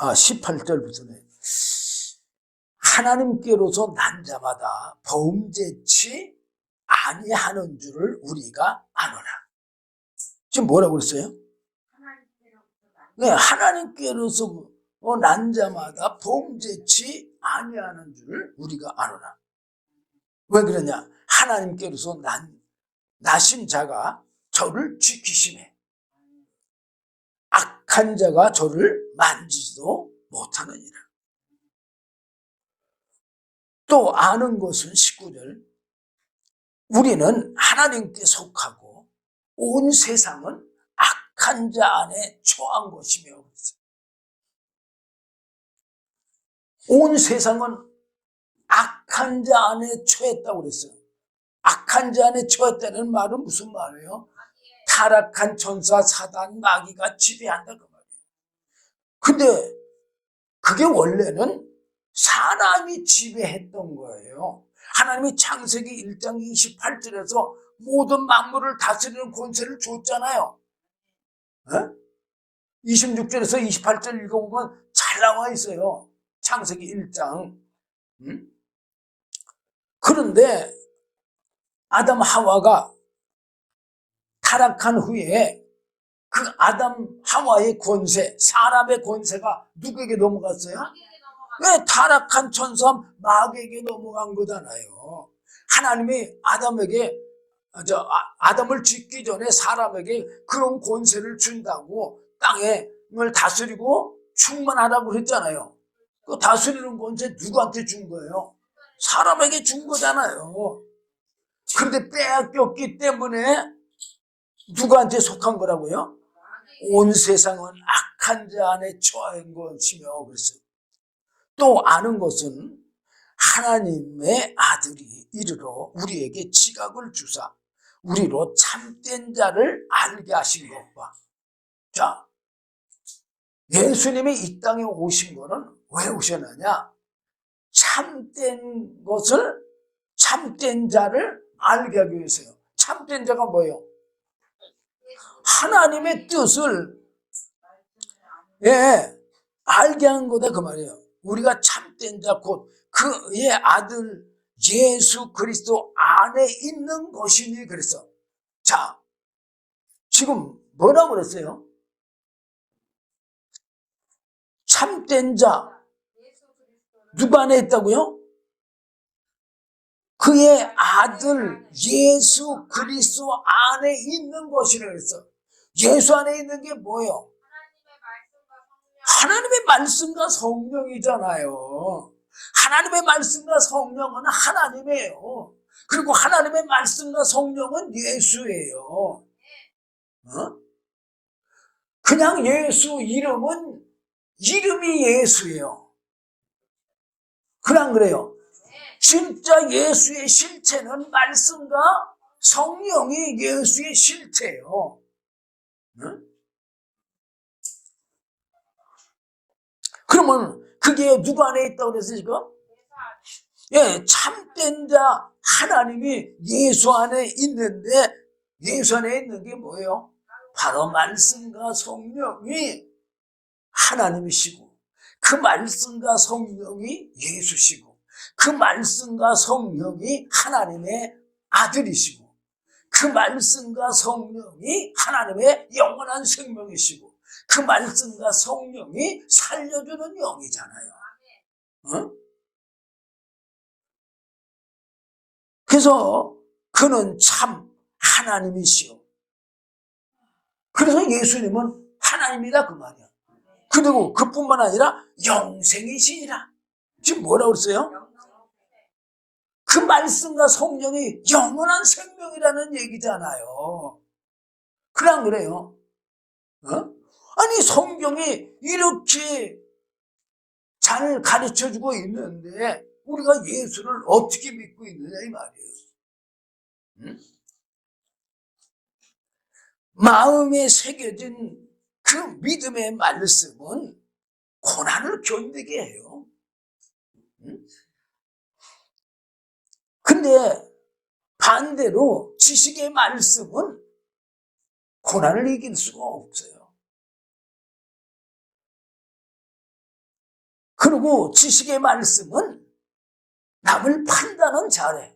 아, 18절부터네. 하나님께로서 난 자마다 범죄치 아니하는 줄을 우리가 아노라. 지금 뭐라고 그랬어요? 네, 하나님께로서 난 자마다 범죄치 아니하는 줄을 우리가 아노라. 왜 그러냐? 하나님께로서 나신 자가 저를 지키시네. 악한 자가 저를 만지지도 못하느니라. 또 아는 것은 19절, 우리는 하나님께 속하고 온 세상은 악한 자 안에 처한 것이며, 온 세상은 악한 자 안에 처했다고 그랬어요. 악한 자 안에 처했다는 말은 무슨 말이에요? 타락한 천사, 사단, 마귀가 지배한다 그 말이에요. 근데 그게 원래는 사람이 지배했던 거예요. 하나님이 창세기 1장 28절에서 모든 만물을 다스리는 권세를 줬잖아요. 26절에서 28절 읽어보면 잘 나와 있어요. 창세기 1장. 그런데 아담 하와가 타락한 후에 그 아담 하와의 권세, 사람의 권세가 누구에게 넘어갔어요? 왜? 타락한 천사 마귀에게 넘어간 거잖아요. 하나님이 아담을 짓기 전에 사람에게 그런 권세를 준다고, 땅을 다스리고 충만하라고 그랬잖아요. 그 다스리는 권세 누구한테 준 거예요? 사람에게 준 거잖아요. 그런데 빼앗겼기 때문에 누구한테 속한 거라고요? 온 세상은 악한 자 안에 처한 것이며, 그랬어요. 또 아는 것은 하나님의 아들이 이르러 우리에게 지각을 주사 우리로 참된 자를 알게 하신 것과, 자, 예수님이 이 땅에 오신 거는 왜 오셨느냐? 참된 것을, 참된 자를 알게 하기 위해서요. 참된 자가 뭐예요? 하나님의 뜻을 알게 한 거다 그 말이에요. 우리가 참된 자, 곧 그의 아들 예수 그리스도 안에 있는 것이니 그랬어. 자, 지금 뭐라고 그랬어요? 참된 자 누구 안에 있다고요? 그의 아들 예수 그리스도 안에 있는 것이라 그랬어. 예수 안에 있는 게 뭐예요? 하나님의 말씀과 성령이잖아요. 하나님의 말씀과 성령은 하나님이에요. 그리고 하나님의 말씀과 성령은 예수예요. 그냥 예수 이름이 예수예요. 그냥 그래요. 진짜 예수의 실체는 말씀과 성령이 예수의 실체예요. 그러면 그게 누구 안에 있다고 그랬어요, 지금? 예, 참된 자 하나님이 예수 안에 있는데, 예수 안에 있는 게 뭐예요? 바로 말씀과 성령이 하나님이시고, 그 말씀과 성령이 예수시고, 그 말씀과 성령이 하나님의 아들이시고, 그 말씀과 성령이 하나님의 영원한 생명이시고, 그 말씀과 성령이 살려주는 영이잖아요. 어? 그래서 그는 참 하나님이시오. 그래서 예수님은 하나님이다 그 말이야. 그리고 그뿐만 아니라 영생이시니라. 지금 뭐라고 했어요? 그 말씀과 성령이 영원한 생명이라는 얘기잖아요. 그래 안 그래요? 어? 아니 성경이 이렇게 잘 가르쳐주고 있는데 우리가 예수를 어떻게 믿고 있느냐 이 말이에요. 응? 마음에 새겨진 그 믿음의 말씀은 고난을 견디게 해요. 응? 근데 반대로 지식의 말씀은 고난을 이길 수가 없어요. 그리고 지식의 말씀은 남을 판단은 잘해.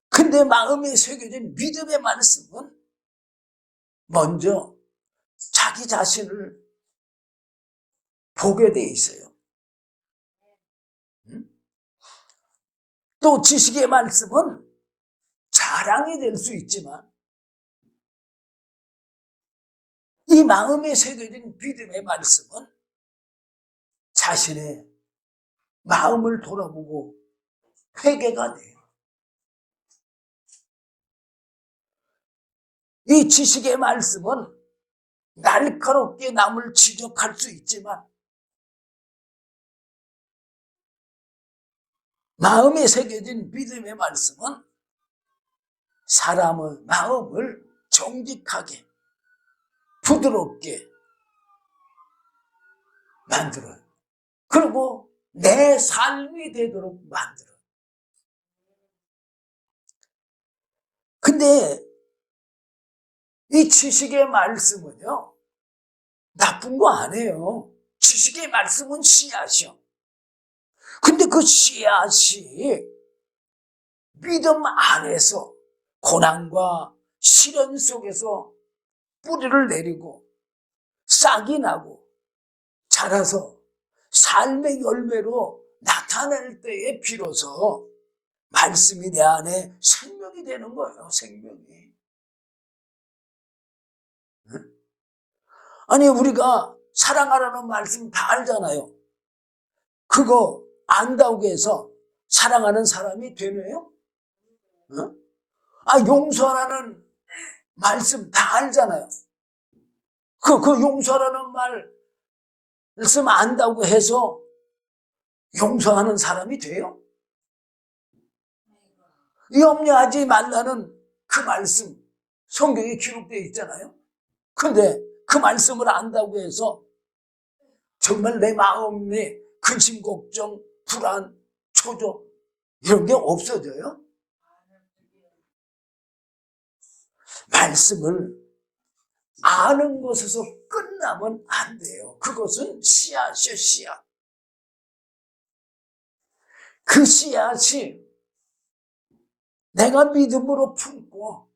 근데 마음에 새겨진 믿음의 말씀은 먼저 자기 자신을 보게 돼 있어요. 또 지식의 말씀은 자랑이 될 수 있지만 이 마음에 새겨진 믿음의 말씀은 자신의 마음을 돌아보고 회개가 돼요. 이 지식의 말씀은 날카롭게 남을 지적할 수 있지만 마음에 새겨진 믿음의 말씀은 사람의 마음을 정직하게 부드럽게 만들어요. 그리고 내 삶이 되도록 만들어요. 근데 이 지식의 말씀은요, 나쁜 거 아니에요. 지식의 말씀은 씨앗이요. 근데 그 씨앗이 믿음 안에서 고난과 시련 속에서 뿌리를 내리고 싹이 나고 자라서 삶의 열매로 나타낼 때에 비로소 말씀이 내 안에 생명이 되는 거예요. 생명이. 아니 우리가 사랑하라는 말씀 다 알잖아요. 그거 안다고 해서 사랑하는 사람이 되네요? 용서하라는 말씀 다 알잖아요. 그 용서하라는 말씀 안다고 해서 용서하는 사람이 돼요? 염려하지 말라는 그 말씀 성경에 기록되어 있잖아요. 근데 그 말씀을 안다고 해서 정말 내 마음에 근심, 걱정, 불안, 초조 이런 게 없어져요? 말씀을 아는 것에서 끝나면 안 돼요. 그것은 씨앗이요, 씨앗. 그 씨앗이 내가 믿음으로 품고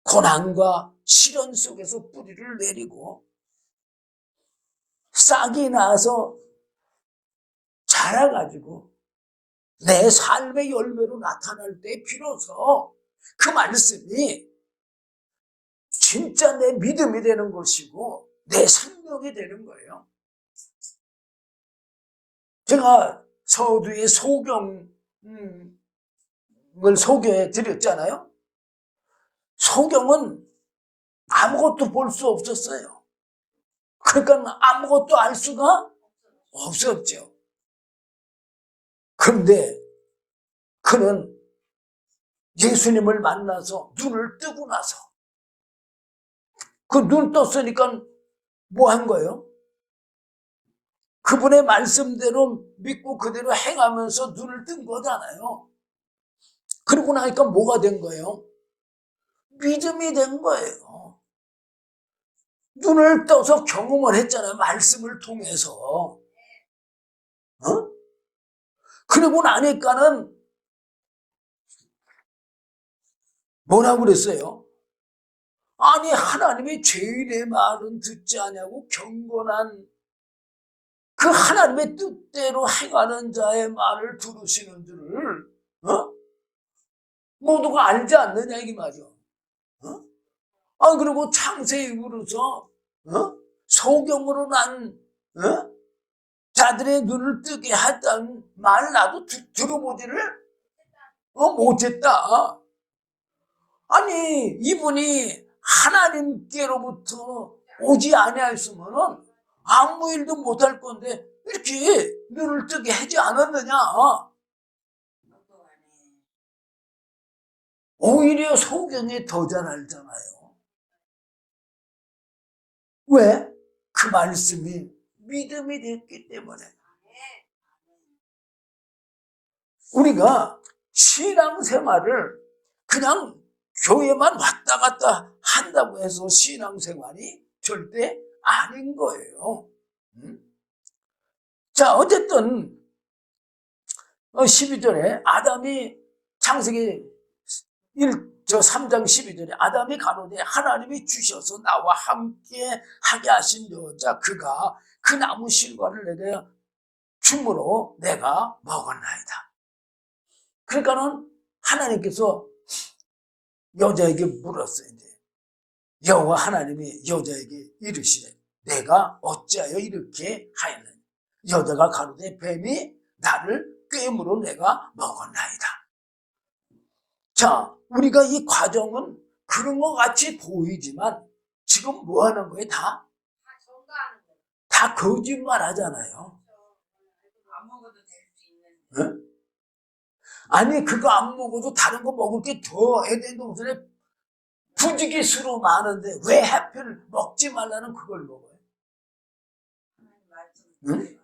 고난과 시련 속에서 뿌리를 내리고 싹이 나서 자라가지고 내 삶의 열매로 나타날 때 비로소 그 말씀이 진짜 내 믿음이 되는 것이고 내 생명이 되는 거예요. 제가 서두에 소경을 소개해 드렸잖아요. 소경은 아무것도 볼 수 없었어요. 그러니까 아무것도 알 수가 없었죠. 그런데 그는 예수님을 만나서 눈을 뜨고 나서 그 눈 떴으니까 뭐 한 거예요? 그분의 말씀대로 믿고 그대로 행하면서 눈을 뜬 거잖아요. 그러고 나니까 뭐가 된 거예요? 믿음이 된 거예요. 눈을 떠서 경험을 했잖아요. 말씀을 통해서. 그러고 나니까는 뭐라고 그랬어요? 아니 하나님이 죄인의 말은 듣지 않냐고 경건한 그 하나님의 뜻대로 행하는 자의 말을 들으시는 줄을 모두가 알지 않느냐 이 말이요. 그리고 창세기로서 소경으로 난 자들의 눈을 뜨게 했던 말 나도 들어보지를 못했다. 아니 이분이 하나님께로부터 오지 아니하였으면은 아무 일도 못할 건데 이렇게 눈을 뜨게 하지 않았느냐. 오히려 소경이 더 잘 알잖아요. 왜? 그 말씀이 믿음이 됐기 때문에. 우리가 신앙생활을 그냥 교회만 왔다 갔다 한다고 해서 신앙생활이 절대 아닌 거예요. 자, 어쨌든 12절에 아담이 창세기 3장 12절에 아담이 가로되 하나님이 주셔서 나와 함께 하게 하신 여자 그가 그 나무 실과를 내게 줌으로 내가 먹었나이다. 그러니까는 하나님께서 여자에게 물었어요. 이제 여호와 하나님이 여자에게 이르시되 내가 어찌하여 이렇게 하였느냐. 여자가 가로되 뱀이 나를 꿰므로 내가 먹었나이다. 자, 우리가 이 과정은 그런 것 같이 보이지만 지금 뭐 하는 거예요? 다 거짓말 하잖아요. 안 먹어도 될 수 있는데. 응? 아니 그거 안 먹어도 다른 거 먹을 게 더 에덴 동산에 부지기수로 많은데 왜 하필 먹지 말라는 그걸 먹어요? 응?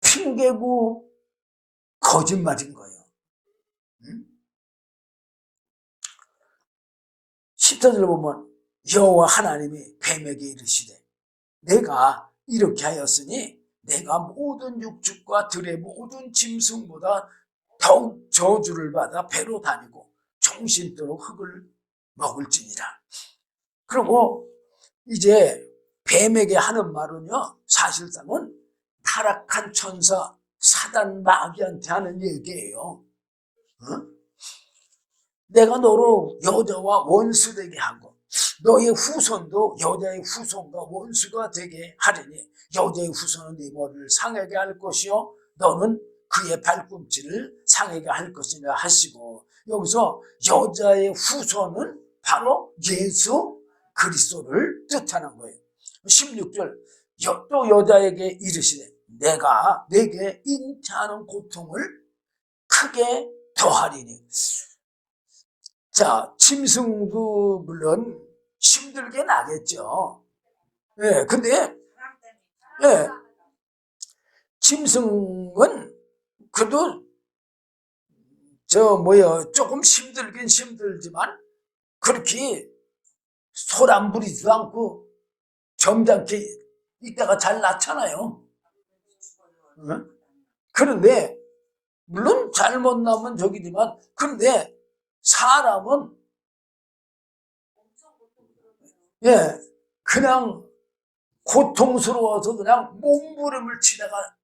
핑계고 거짓말인 거예요. 응? 10절을 보면 여호와 하나님이 뱀에게 이르시되 내가 이렇게 하였으니 내가 모든 육축과 들의 모든 짐승보다 더욱 저주를 받아 배로 다니고 정신토록 흙을 먹을지니라. 그리고 이제 뱀에게 하는 말은요 사실상은 타락한 천사 사단 마귀한테 하는 얘기예요. 내가 너로 여자와 원수되게 하고 너의 후손도 여자의 후손과 원수가 되게 하리니 여자의 후손은 네 머리를 상하게 할 것이요 너는 그의 발꿈치를 상하게 할 것이라 하시고 여기서 여자의 후손은 바로 예수 그리스도를 뜻하는 거예요. 16절 또 여자에게 이르시되 내가 내게 잉태하는 고통을 크게 더하리니. 자, 짐승도 물론 힘들게 나겠죠. 예, 근데, 예, 짐승은 그래도, 조금 힘들긴 힘들지만, 그렇게 소란 부리지도 않고, 점잖게 있다가 잘 낳잖아요. 그런데, 물론 잘못 나면 저기지만, 그런데, 사람은 그냥 고통스러워서 그냥 몸부림을 치다가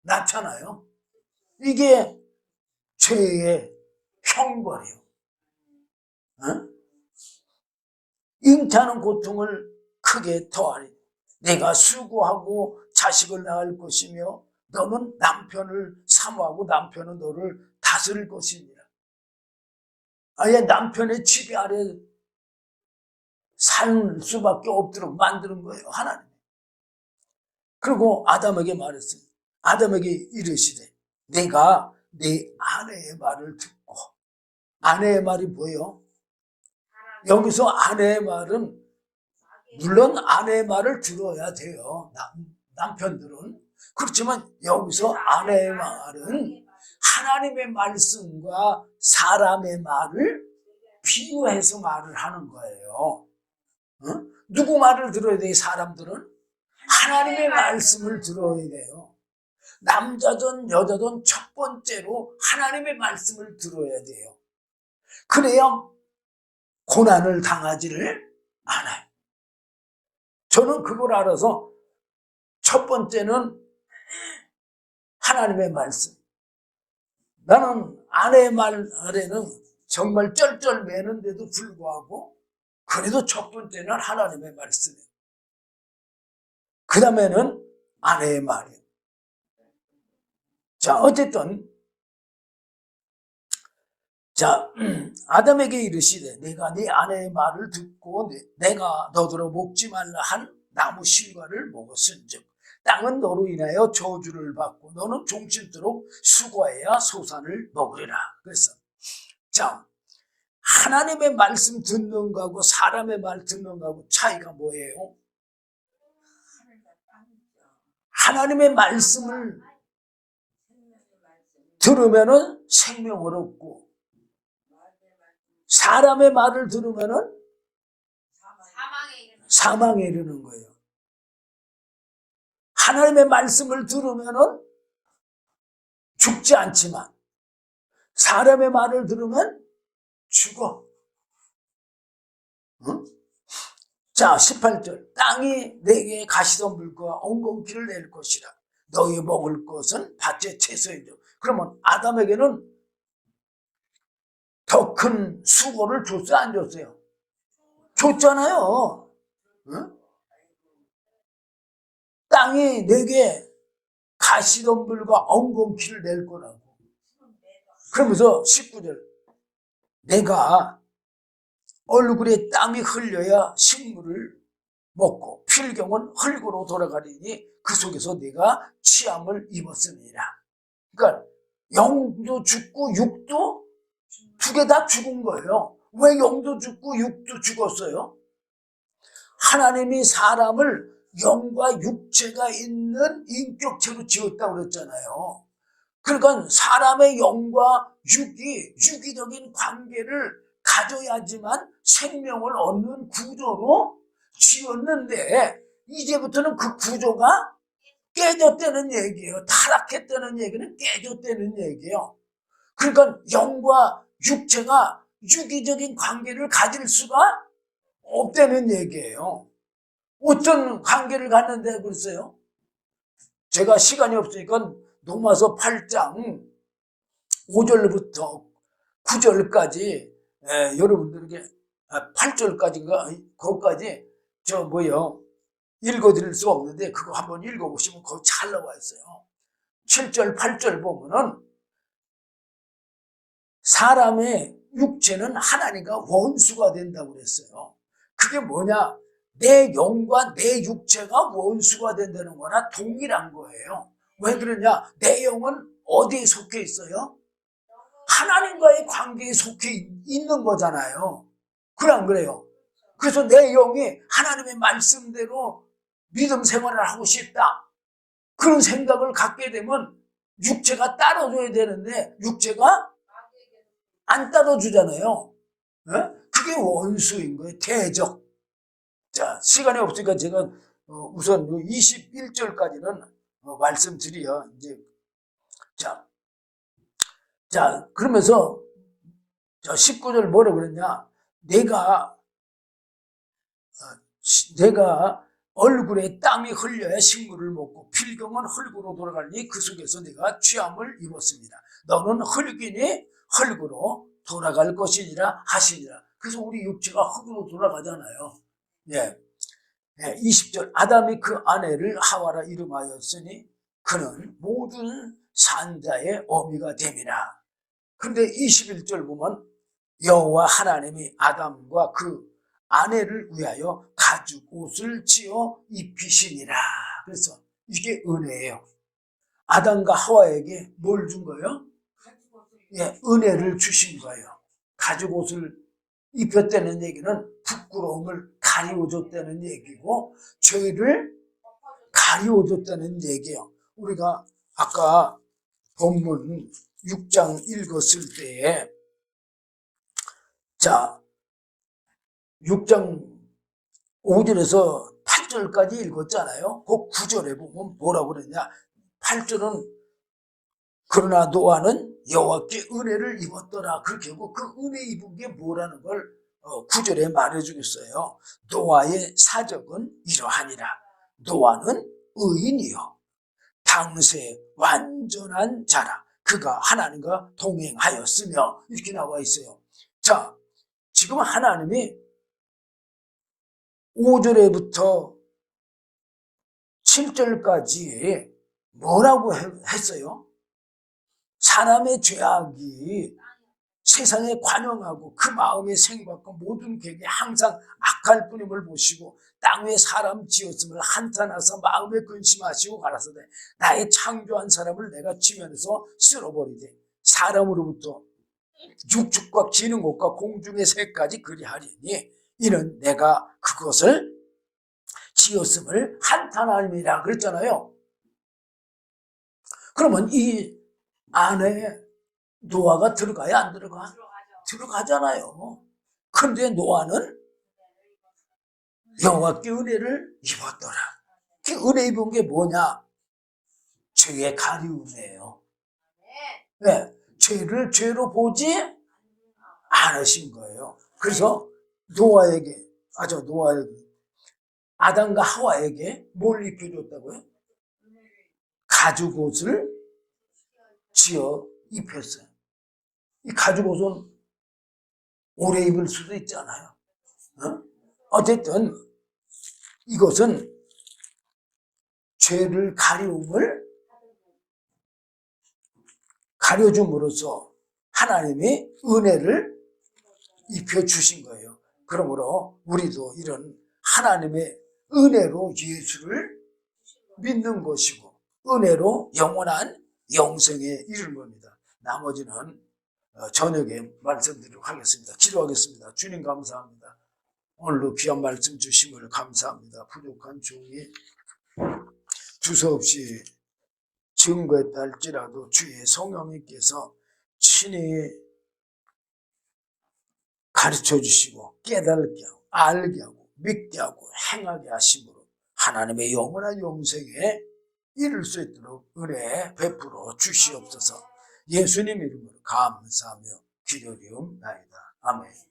낳잖아요. 이게 죄의 형벌이에요. 잉태하는 고통을 크게 더하리. 내가 수고하고 자식을 낳을 것이며 너는 남편을 사모하고 남편은 너를 다스릴 것이니라. 아예 남편의 지배 아래 살 수밖에 없도록 만드는 거예요, 하나님. 그리고 아담에게 말했어요. 아담에게 이르시되 내가 네 아내의 말을 듣고. 아내의 말이 뭐예요? 여기서 아내의 말은 물론 아내의 말을 들어야 돼요. 남편들은. 그렇지만 여기서 아내의 말은 하나님의 말씀과 사람의 말을 비유해서 말을 하는 거예요. 누구 말을 들어야 돼? 사람들은 하나님의 말씀을 들어야 돼요. 남자든 여자든 첫 번째로 하나님의 말씀을 들어야 돼요. 그래야 고난을 당하지를 않아요. 저는 그걸 알아서 첫 번째는 하나님의 말씀. 나는 아내의 말 아래는 정말 쩔쩔매는데도 불구하고 그래도 첫 번째는 하나님의 말씀이에요. 그 다음에는 아내의 말이에요. 자, 어쨌든 자, 아담에게 이르시되 내가 네 아내의 말을 듣고 내가 너더러 먹지 말라 한 나무 실과를 먹었은즉 땅은 너로 인하여 저주를 받고 너는 종신토록 수고해야 소산을 먹으리라. 그래서 자, 하나님의 말씀 듣는 거하고 사람의 말 듣는 거하고 차이가 뭐예요? 하나님의 말씀을 들으면은 생명을 얻고 사람의 말을 들으면은 사망에 이르는 거예요. 하나님의 말씀을 들으면은 죽지 않지만 사람의 말을 들으면 죽어. 응? 자, 18절. 땅이 내게 가시덤불과 엉겅퀴를 낼 것이라. 너희 먹을 것은 밭의 채소이죠. 그러면 아담에게는 더 큰 수고를 줬어요, 안 줬어요? 줬잖아요. 응? 땅이 내게 가시덤불과 엉겅퀴를 낼 거라고. 그러면서 19절. 내가 얼굴에 땀이 흘려야 식물을 먹고 필경은 흙으로 돌아가리니 그 속에서 내가 취함을 입었으니라. 그러니까 영도 죽고 육도 두 개 다 죽은 거예요. 왜 영도 죽고 육도 죽었어요? 하나님이 사람을 영과 육체가 있는 인격체로 지었다고 그랬잖아요. 그러니까 사람의 영과 육이 유기적인 관계를 가져야지만 생명을 얻는 구조로 지었는데 이제부터는 그 구조가 깨졌다는 얘기예요. 타락했다는 얘기는 깨졌다는 얘기예요. 그러니까 영과 육체가 유기적인 관계를 가질 수가 없다는 얘기예요. 어떤 관계를 갖는데 그랬어요? 제가 시간이 없으니까 로마서 8장 5절부터 9절까지 여러분들에게 8절까지인가 거기까지 읽어드릴 수가 없는데 그거 한번 읽어보시면 거기 잘 나와 있어요. 7절 8절 보면은 사람의 육체는 하나님과 원수가 된다고 그랬어요. 그게 뭐냐? 내 영과 내 육체가 원수가 된다는 거나 동일한 거예요. 왜 그러냐? 내 영은 어디에 속해 있어요? 하나님과의 관계에 속해 있는 거잖아요. 그래 안 그래요? 그래서 내 영이 하나님의 말씀대로 믿음 생활을 하고 싶다. 그런 생각을 갖게 되면 육체가 따라줘야 되는데 육체가 안 따라주잖아요. 그게 원수인 거예요. 대적. 자, 시간이 없으니까 제가 우선 21절까지는 말씀드려. 이제 자, 그러면서 19절 뭐라 그랬냐? 내가 얼굴에 땀이 흘려야 식물을 먹고 필경은 흙으로 돌아가니 그 속에서 내가 취함을 입었습니다. 너는 흙이니 흙으로 돌아갈 것이니라 하시니라. 그래서 우리 육체가 흙으로 돌아가잖아요. 예. 20절. 아담이 그 아내를 하와라 이름하였으니 그는 모든 산자의 어미가 됨이라. 그런데 21절 보면 여호와 하나님이 아담과 그 아내를 위하여 가죽 옷을 지어 입히시니라. 그래서 이게 은혜예요. 아담과 하와에게 뭘 준 거예요? 예, 은혜를 주신 거예요. 가죽 옷을 입혔다는 얘기는 부끄러움을 가리워줬다는 얘기고 죄를 가리워줬다는 얘기예요. 우리가 아까 본문 6장 읽었을 때에 자 6장 5절에서 8절까지 읽었잖아요. 그 9절에 보면 뭐라고 그러냐. 8절은 그러나 노아는 여호와께 은혜를 입었더라. 그렇게 하고 그 은혜 입은 게 뭐라는 걸 9절에 말해주겠어요. 노아의 사적은 이러하니라. 노아는 의인이요 당세 완전한 자라. 그가 하나님과 동행하였으며 이렇게 나와 있어요. 자, 지금 하나님이 5절에부터 7절까지 뭐라고 했어요? 사람의 죄악이 세상에 관영하고 그 마음에 생각과 모든 계획이 항상 악할 뿐임을 보시고 땅 위에 사람 지었음을 한탄하사 마음에 근심하시고 가라사대 나의 창조한 사람을 내가 지면에서 쓸어버리되 사람으로부터 육축과 기는 것과 공중의 새까지 그리하리니 이는 내가 그것을 지었음을 한탄함이라 그랬잖아요. 그러면 이 안에 노아가 들어가야 안 들어가? 들어가잖아요. 그런데 노아는 여호와께 은혜를 입었더라. 그 은혜 입은 게 뭐냐? 죄의 가리움이에요. 네, 죄를 죄로 보지 않으신 거예요. 그래서 노아에게 아담과 하와에게 뭘 입혀줬다고요? 가죽옷을 지어 입혔어요. 이 가죽옷은 오래 입을 수도 있잖아요. 어쨌든 이것은 죄를 가려줌으로써 하나님이 은혜를 입혀주신 거예요. 그러므로 우리도 이런 하나님의 은혜로 예수를 믿는 것이고 은혜로 영원한 영생에 이르는 겁니다. 나머지는 저녁에 말씀드리도록 하겠습니다. 기도하겠습니다. 주님 감사합니다. 오늘도 귀한 말씀 주심을 감사합니다. 부족한 종이 두서없이 증거했다 할지라도 주의 성령님께서 친히 가르쳐 주시고 깨닫게 하고 알게 하고 믿게 하고 행하게 하심으로 하나님의 영원한 영생에 이룰 수 있도록 은혜 베풀어 주시옵소서. 예수님 이름으로 감사하며 기도리옵나이다. 아멘.